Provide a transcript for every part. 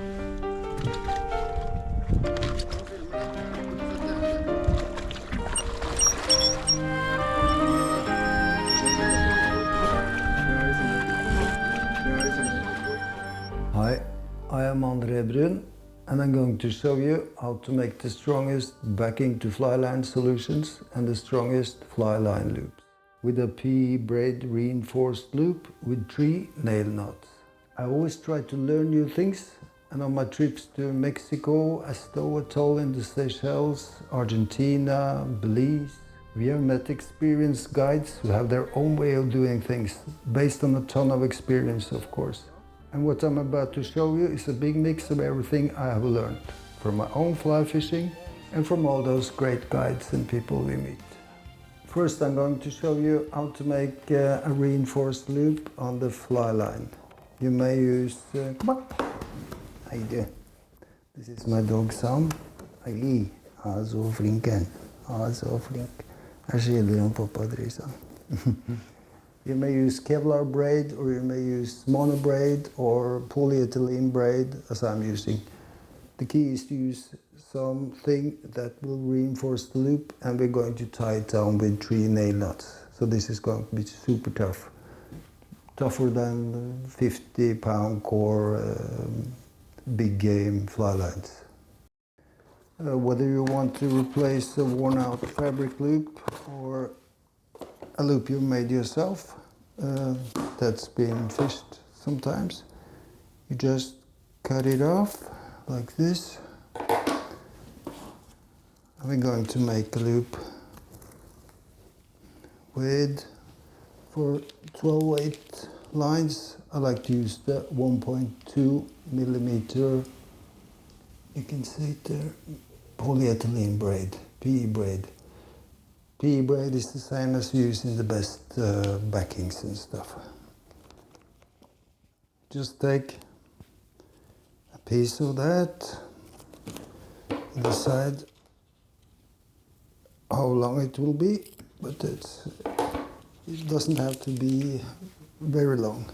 Hi, I am André Brun, and I'm going to show you how to make the strongest backing to flyline solutions and the strongest flyline loops with a PE braid reinforced loop with 3 nail knots. I always try to learn new things, and on my trips to Mexico, Asto Atoll in the Seychelles, Argentina, Belize, we have met experienced guides who have their own way of doing things, based on a ton of experience, of course. And what I'm about to show you is a big mix of everything I have learned from my own fly fishing and from all those great guides and people we meet. First, I'm going to show you how to make a reinforced loop on the fly line. You may use, come on, how you doing? This is my dog Sam. Hei, så flink han. Så flink. Her skiller han pappa Drisa. You may use Kevlar braid, or you may use mono braid or polyethylene braid, as I'm using. The key is to use something that will reinforce the loop, and we're going to tie it down with 3 nail knots. So this is going to be super tough. Tougher than 50-pound core big game fly lines. Whether you want to replace a worn out fabric loop or a loop you made yourself that's been fished sometimes, you just cut it off like this. I'm going to make a loop with, for 12-weight lines, I like to use the 1.2 millimeter, you can see it there, polyethylene braid, PE braid. PE braid is the same as used in the best backings and stuff. Just take a piece of that, decide how long it will be, but it doesn't have to be very long.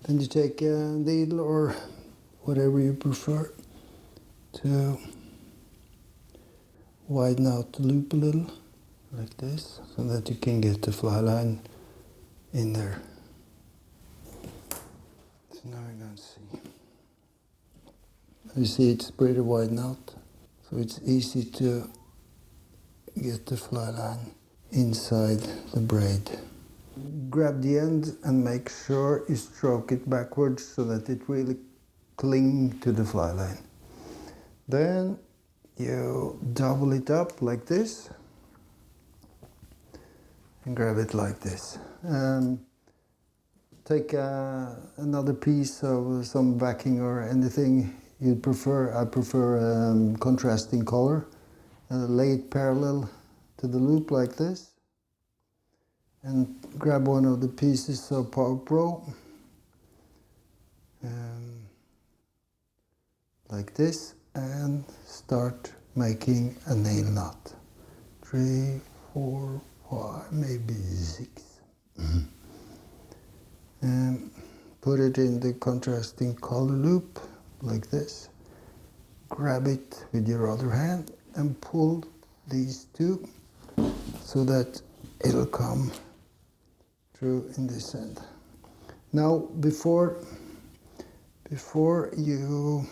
Then you take a needle or whatever you prefer to widen out the loop a little, like this, so that you can get the fly line in there. So now we're going to see. You see it's pretty wide out, so it's easy to get the fly line inside the braid. Grab the end and make sure you stroke it backwards so that it really clings to the fly line. Then you double it up like this and grab it like this. Take another piece of some backing or anything you prefer. I prefer contrasting color. Lay it parallel to the loop like this. And grab one of the pieces of Power Pro. Like this. And start making a nail knot. 3, 4, 5, maybe 6. And put it in the contrasting color loop like this. Grab it with your other hand and pull these two so that it'll come through in this end. Now before you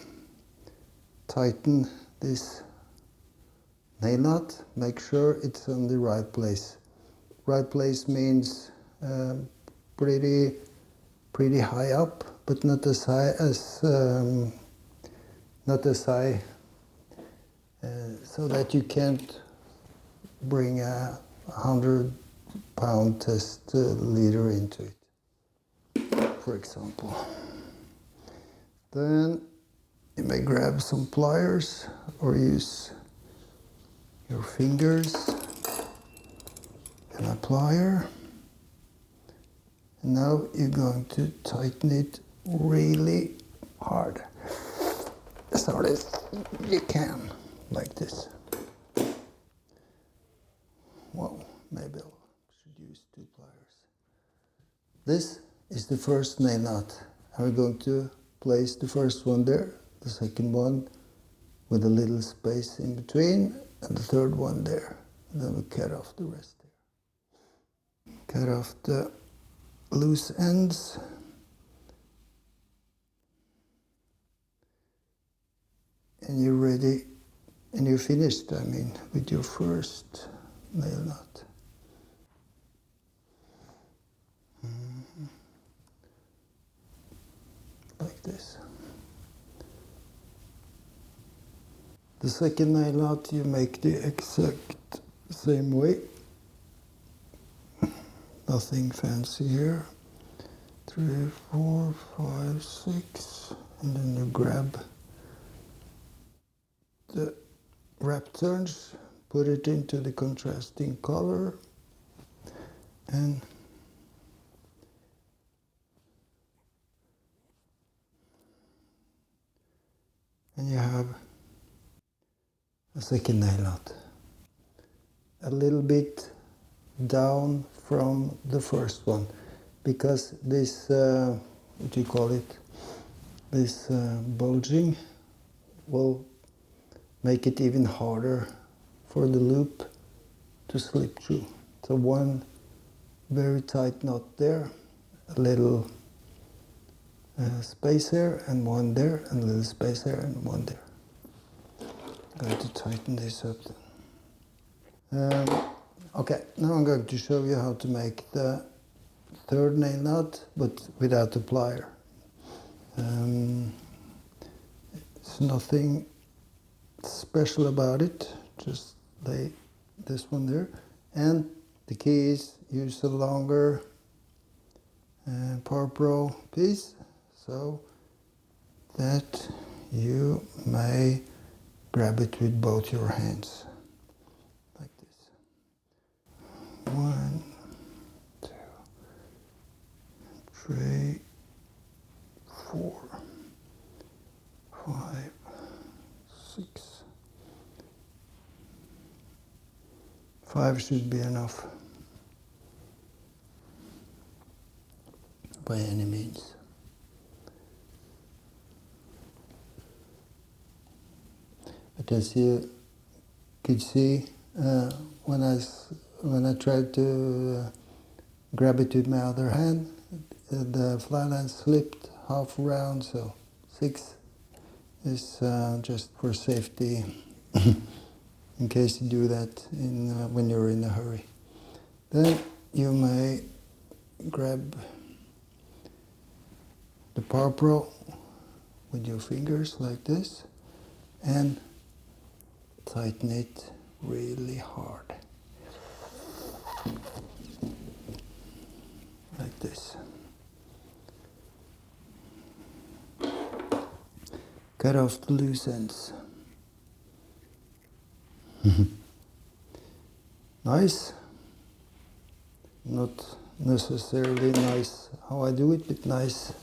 tighten this nail knot, make sure it's on the right place. Right place means pretty high up, but not as high so that you can't bring a 100-pound test leader into it, for example. Then you may grab some pliers or use your fingers and a plier. And now you're going to tighten it really hard. As hard as you can, like this. Well, maybe I should use 2 pliers. This is the first nail knot. I'm going to place the first one there, the second one with a little space in between, and the third one there. And then we cut off the rest there. Cut off the loose ends. And you're ready, and you're finished, I mean, with your first nail nut. Like this. The second nail nut you make the exact same way. Nothing fancy here. 3, 4, 5, 6, and then you grab the wrap turns, put it into the contrasting color, and you have a second nail nut. A little bit down from the first one, because this, what do you call it, this bulging will make it even harder for the loop to slip through. So one very tight knot there, a little space here, and one there, and a little space here, and one there. I'm going to tighten this up then. Okay, now I'm going to show you how to make the third nail nut, but without the plier. It's nothing special about it, just lay this one there. And the key is use a longer Tarpon piece, so that you may grab it with both your hands, like this. 1, 2, 3, 4, 5, 6. 5 should be enough, by any means. But as you could see, when I tried to grab it with my other hand, the fly line slipped half around, so 6 is just for safety, in case you do that when you're in a hurry. Then you may grab the Tarpon with your fingers like this and tighten it really hard, like this. Cut off the loose ends. Nice. Not necessarily nice how I do it, but nice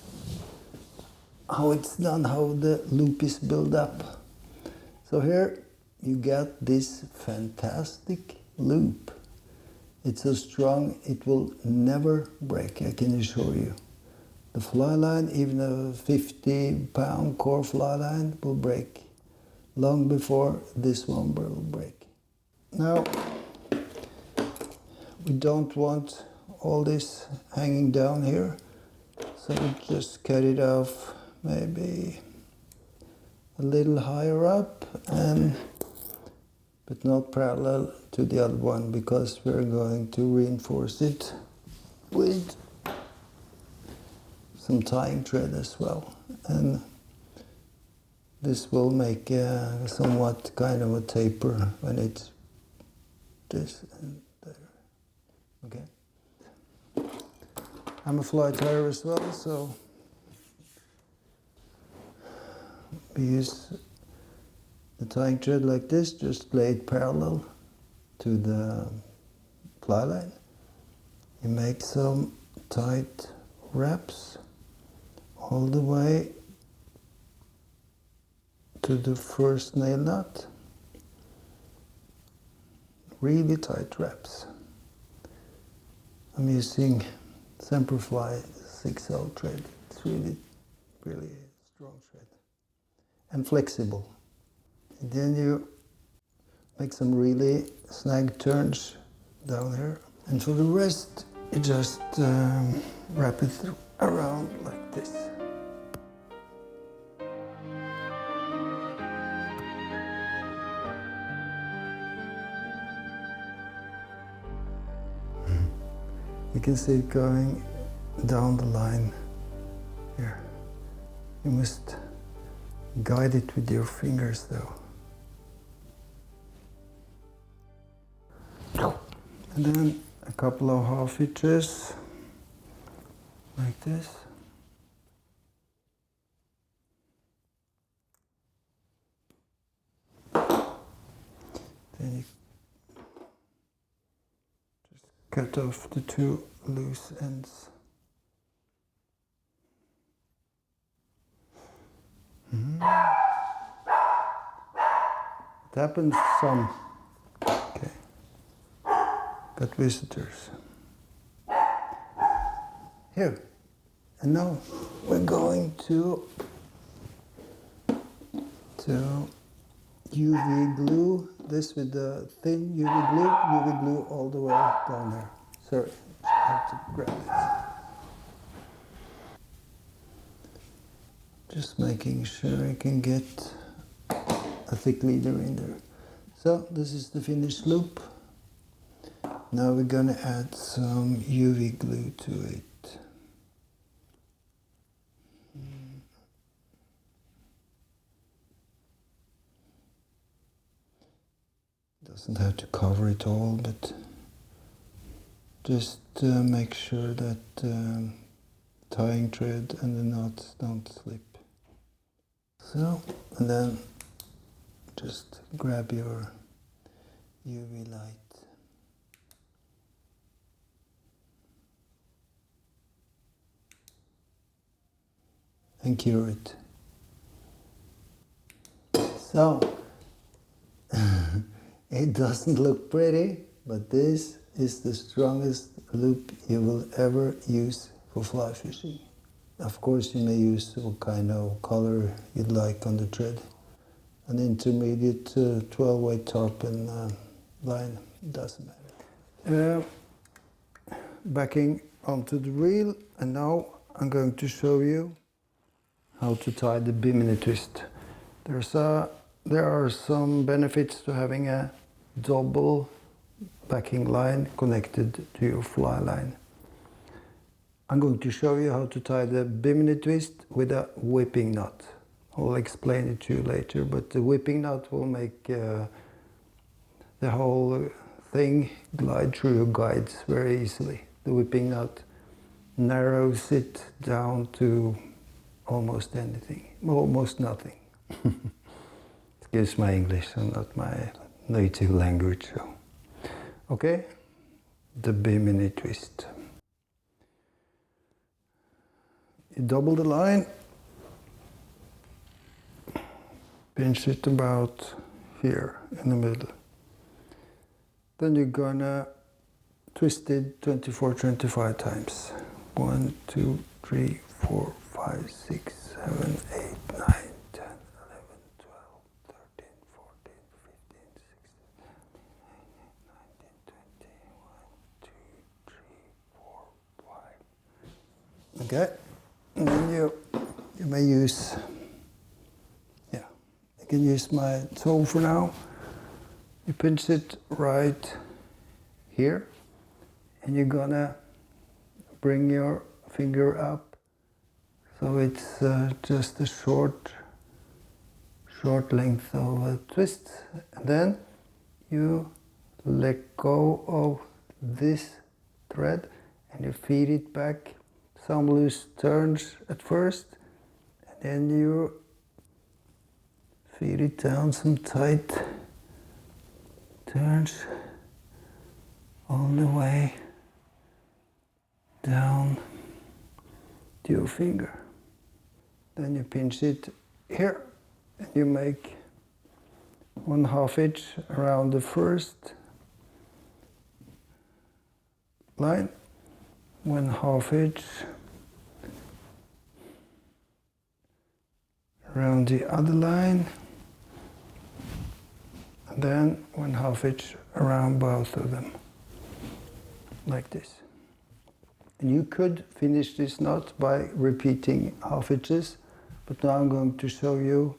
how it's done, how the loop is built up. So here you get this fantastic loop. It's so strong it will never break, I can assure you. The fly line, even a 50-pound core fly line, will break long before this one will break. Now, we don't want all this hanging down here, so we just cut it off maybe a little higher up, but not parallel to the other one, because we're going to reinforce it with some tying thread as well, and this will make somewhat kind of a taper when it's this and there. Okay. I'm a fly tyer as well, so we use the tying thread like this, just lay it parallel to the fly line. You make some tight wraps all the way to the first nail nut. Really tight wraps. I'm using Semperfly 6L thread. It's really, really strong thread. and flexible. And then you make some really snag turns down here. And for the rest, you just wrap it around like this. You can see it going down the line here. You must guide it with your fingers though. And then a couple of half hitches, like this. Then you just cut off the two loose ends. It happens some. Okay. Got visitors. Here. And now we're going to UV glue this with the thin UV glue all the way down there. Sorry, I have to grab it. Just making sure I can get a thick leader in there. So this is the finished loop. Now we're gonna add some UV glue to it. Doesn't have to cover it all, but just make sure that tying thread and the knots don't slip. So, and then just grab your UV light. And cure it. So, it doesn't look pretty, but this is the strongest loop you will ever use for fly fishing. Of course, you may use what kind of color you'd like on the thread. An intermediate 12-weight tarpon line, doesn't matter. Backing onto the reel, and now I'm going to show you how to tie the Bimini Twist. There are some benefits to having a double backing line connected to your fly line. I'm going to show you how to tie the Bimini Twist with a whipping knot. I'll explain it to you later, but the whipping knot will make the whole thing glide through your guides very easily. The whipping knot narrows it down to almost anything, almost nothing. Excuse my English and not my native language. So. Okay, the Bimini Twist. You double the line, pinch it about here in the middle. Then you're gonna twist it 24-25 times. 1, 2, 3, 4, 5, 6, 7, 8, 9, 10, 11, 12, 13, 14, 15, 16, 17, 18, 19, 20, 1, 2, 3, 4, 5. Okay, and then you may use, you can use my toe for now. You pinch it right here, and you're gonna bring your finger up so it's just a short length of a twist. And then you let go of this thread and you feed it back. Some loose turns at first, and then you feed it down some tight turns all the way down to your finger. Then you pinch it here and you make 1/2 inch around the first line, 1/2 inch around the other line, and then 1/2 inch around both of them, like this. And you could finish this knot by repeating 1/2 inches, but now I'm going to show you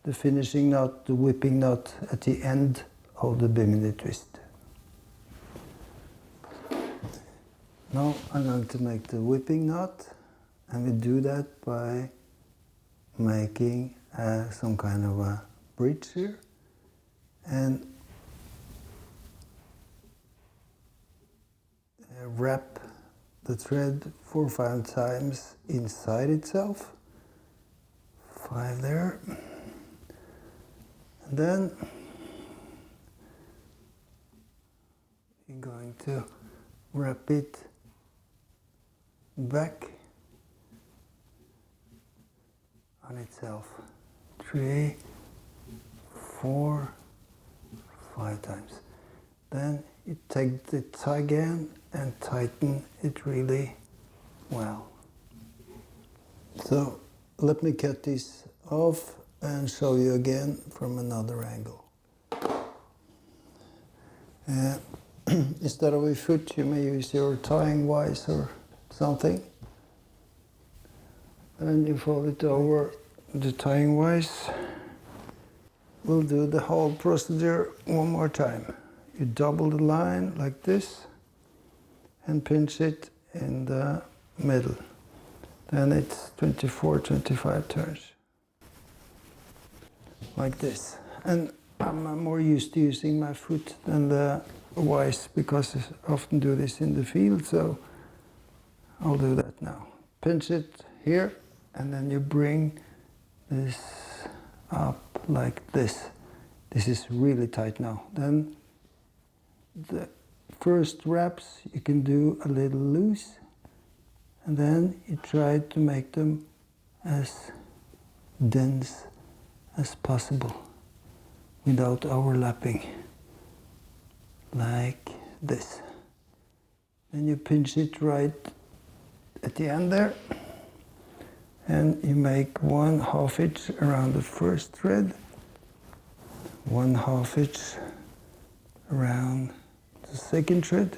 the finishing knot, the whipping knot at the end of the Bimini Twist. Now I'm going to make the whipping knot, and we do that by making some kind of a bridge here, and wrap the thread 4 or 5 times inside itself. 5 there. And then you're going to wrap it back on itself 3, 4, 5 times. Then you take the tie again and tighten it really well. So let me cut this off and show you again from another angle. Instead of a foot, you may use your tying vise or something, and you fold it over the tying vise. We'll do the whole procedure one more time. You double the line like this and pinch it in the middle. Then it's 24, 25 turns. Like this. And I'm more used to using my foot than the vise because I often do this in the field, so I'll do that now. Pinch it here, and then you bring this up like this. This is really tight now. Then the first wraps you can do a little loose, and then you try to make them as dense as possible without overlapping, like this. Then you pinch it right at the end there, and you make 1/2 inch around the first thread, 1/2 inch around the second thread,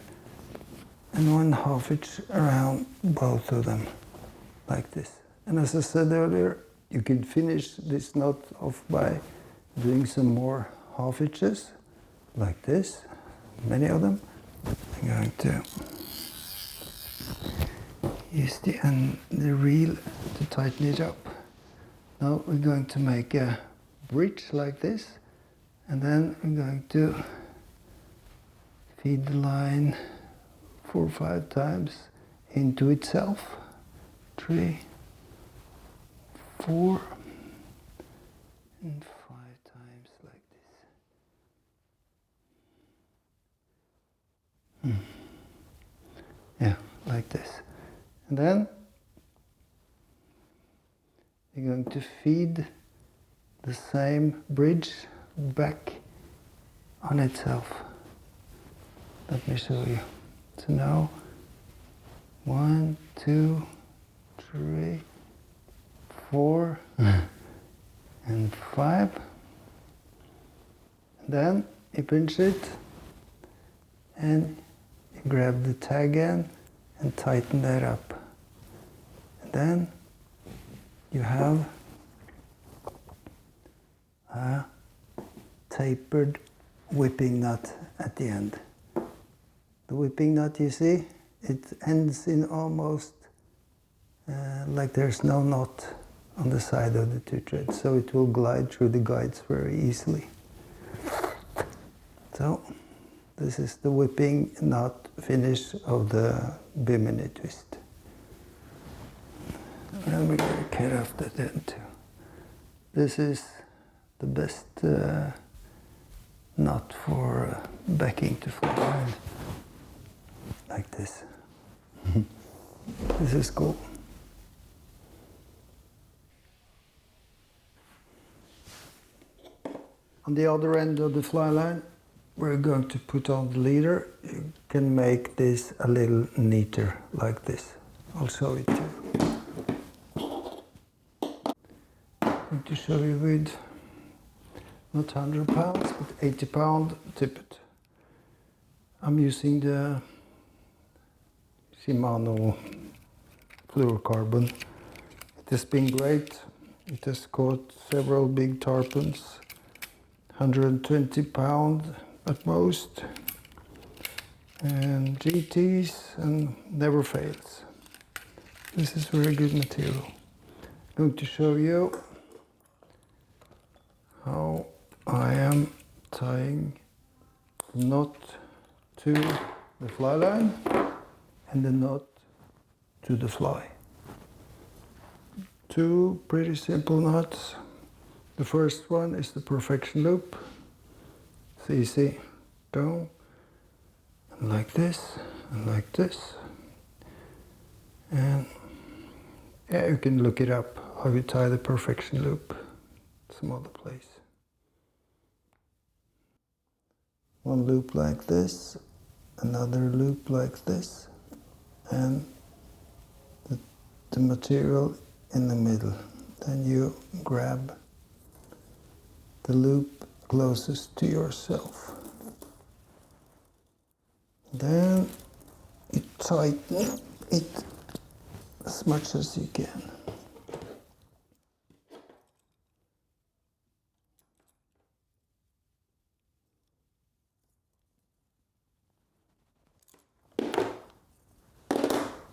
and 1/2 inch around both of them, like this. And as I said earlier, you can finish this knot off by doing some more 1/2 inches, like this, many of them. I'm going to use the reel to tighten it up. Now we're going to make a bridge like this, and then we're going to feed the line 4 or 5 times into itself. 3, 4, and 5 times like this. Yeah, like this. And then you're going to feed the same bridge back on itself. Let me show you. So now 1, 2, 3, 4, and 5. Then you pinch it and you grab the tag end and tighten that up. And then you have a tapered whipping knot at the end. The whipping knot, you see, it ends in almost like there's no knot on the side of the 2 threads, so it will glide through the guides very easily. So this is the whipping knot finish of the Bimini Twist. And we're going to cut off that end too. This is the best knot for backing to flyline, like this. This is cool. On the other end of the fly line, we're going to put on the leader. You can make this a little neater, like this. I'll show it to you. I'm going to show you with not 100 pounds but 80 pound tippet. I'm using the Shimano fluorocarbon. It has been great. It has caught several big tarpons, 120 pound at most, and GTs, and never fails. This is very good material. I'm going to show you how I am tying the knot to the fly line and the knot to the fly. Two pretty simple knots. The first one is the perfection loop. It's easy. Go and like this and like this. And yeah, you can look it up how you tie the perfection loop some other place. One loop like this, another loop like this, and the material in the middle. Then you grab the loop closest to yourself. Then you tighten it as much as you can.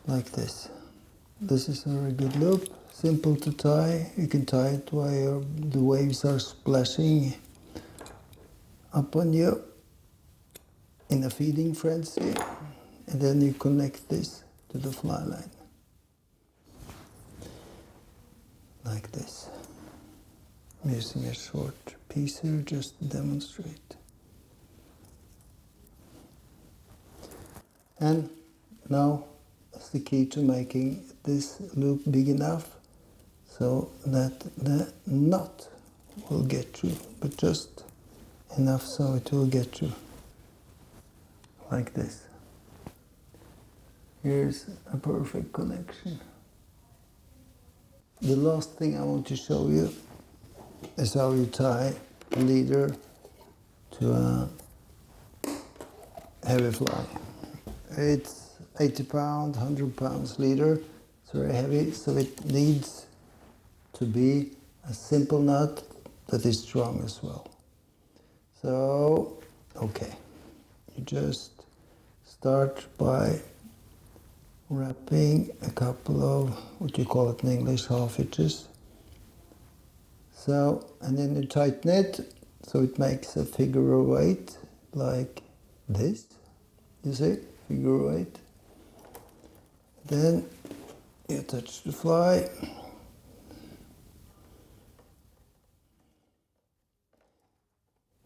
Like this. This is a very good loop, simple to tie. You can tie it while the waves are splashing up on you in a feeding frenzy, and then you connect this to the fly line. Like this. I'm using a short piece here just to demonstrate. And now that's the key to making this loop big enough so that the knot will get through, but just enough so it will get through. Like this. Here's a perfect connection. The last thing I want to show you is how you tie a leader to a heavy fly. It's 80 pound, 100 pounds leader. It's very heavy, so it needs to be a simple knot that is strong as well. So, okay, you just start by wrapping a couple of, what you call it in English, half hitches. So, and then you tighten it so it makes a figure of eight like this. You see, figure of eight. Then you touch the fly.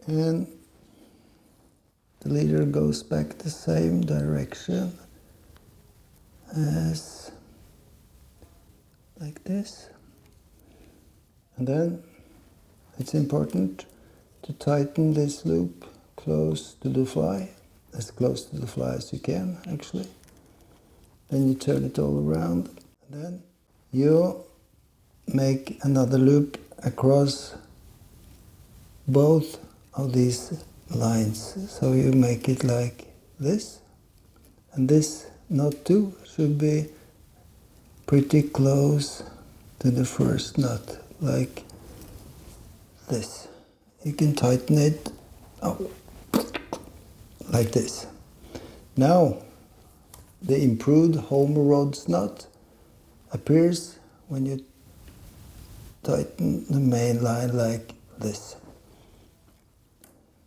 And the leader goes back the same direction as like this. And then it's important to tighten this loop close to the fly, as close to the fly as you can actually. Then you turn it all around, and then you make another loop across both of these lines. So you make it like this, and this knot too should be pretty close to the first knot, like this. You can tighten it like this. Now, the Improved Homer Rhodes knot appears when you tighten the main line like this.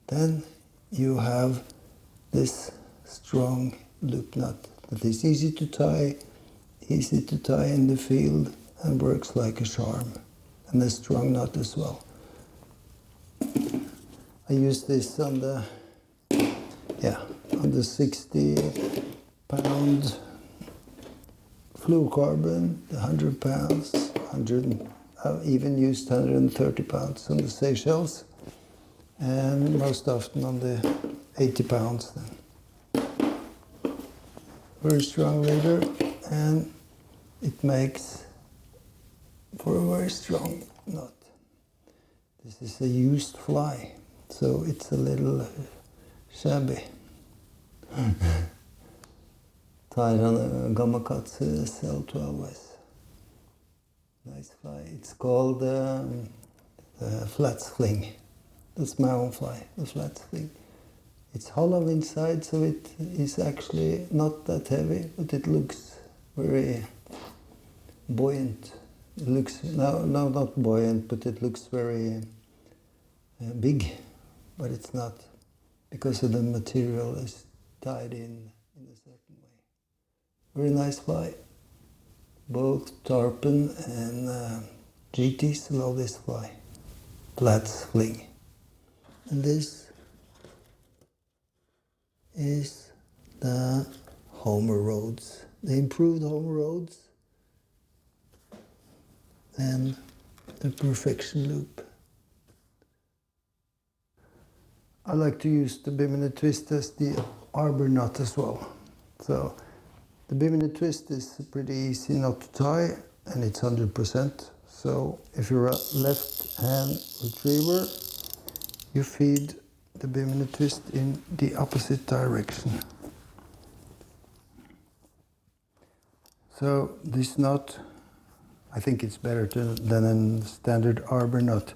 Then you have this strong loop knot that is easy to tie in the field and works like a charm, and a strong knot as well. I use this on the 60 pound fluorocarbon, the 100 pounds, I've even used 130 pounds on the Seychelles, and most often on the 80 pounds then. Very strong leader, and it makes for a very strong knot. This is a used fly, so it's a little shabby. Gamakatsu Saltwater. Nice fly. It's called flat fling. That's my own fly, the flat fling. It's hollow inside, so it is actually not that heavy, but it looks very buoyant. It looks, no, not buoyant, but it looks very big, but it's not, because of the material is tied in a certain way. Very nice fly. Both Tarpon and GTs love this fly. Flat fling. And this is the Homer Rhodes, the Improved Homer Rhodes, and the Perfection Loop. I like to use the Bimini Twist as the arbor knot as well. So the Bimini Twist is pretty easy knot to tie, and it's 100%. So if you're a left hand retriever, you feed the Bimini Twist in the opposite direction. So this knot, I think it's better than a standard arbor knot,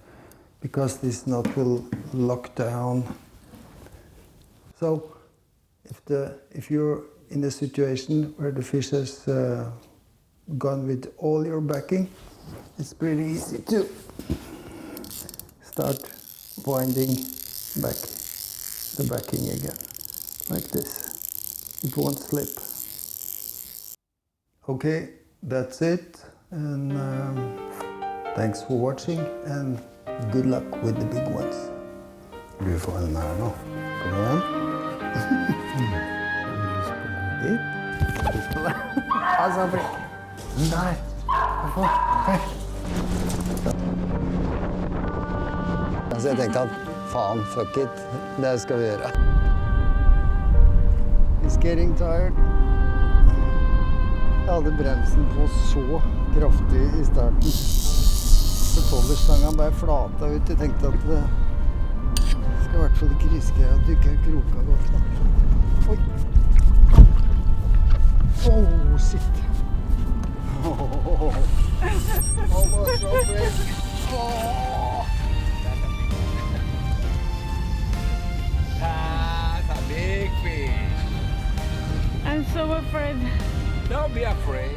because this knot will lock down. So if you're in a situation where the fish has gone with all your backing, it's pretty easy to start winding back the backing again, like this. It won't slip. Okay, that's it, and thanks for watching, and good luck with the big ones. Du får den här nå. Kom igen. Altså, nei. Så jeg tenkte at faen, fuck it, det skal vi gjøre. It's getting tired. Jeg hadde bremsen på så kraftig i starten. Så tollerstangen bare flata ut. Jeg tenkte at det skal i hvert fall ikke riske at du ikke kroka godt nok. Oi! Oh, shit! Oh, almost so big. Oh! That's a big fish. I'm so afraid. Don't be afraid.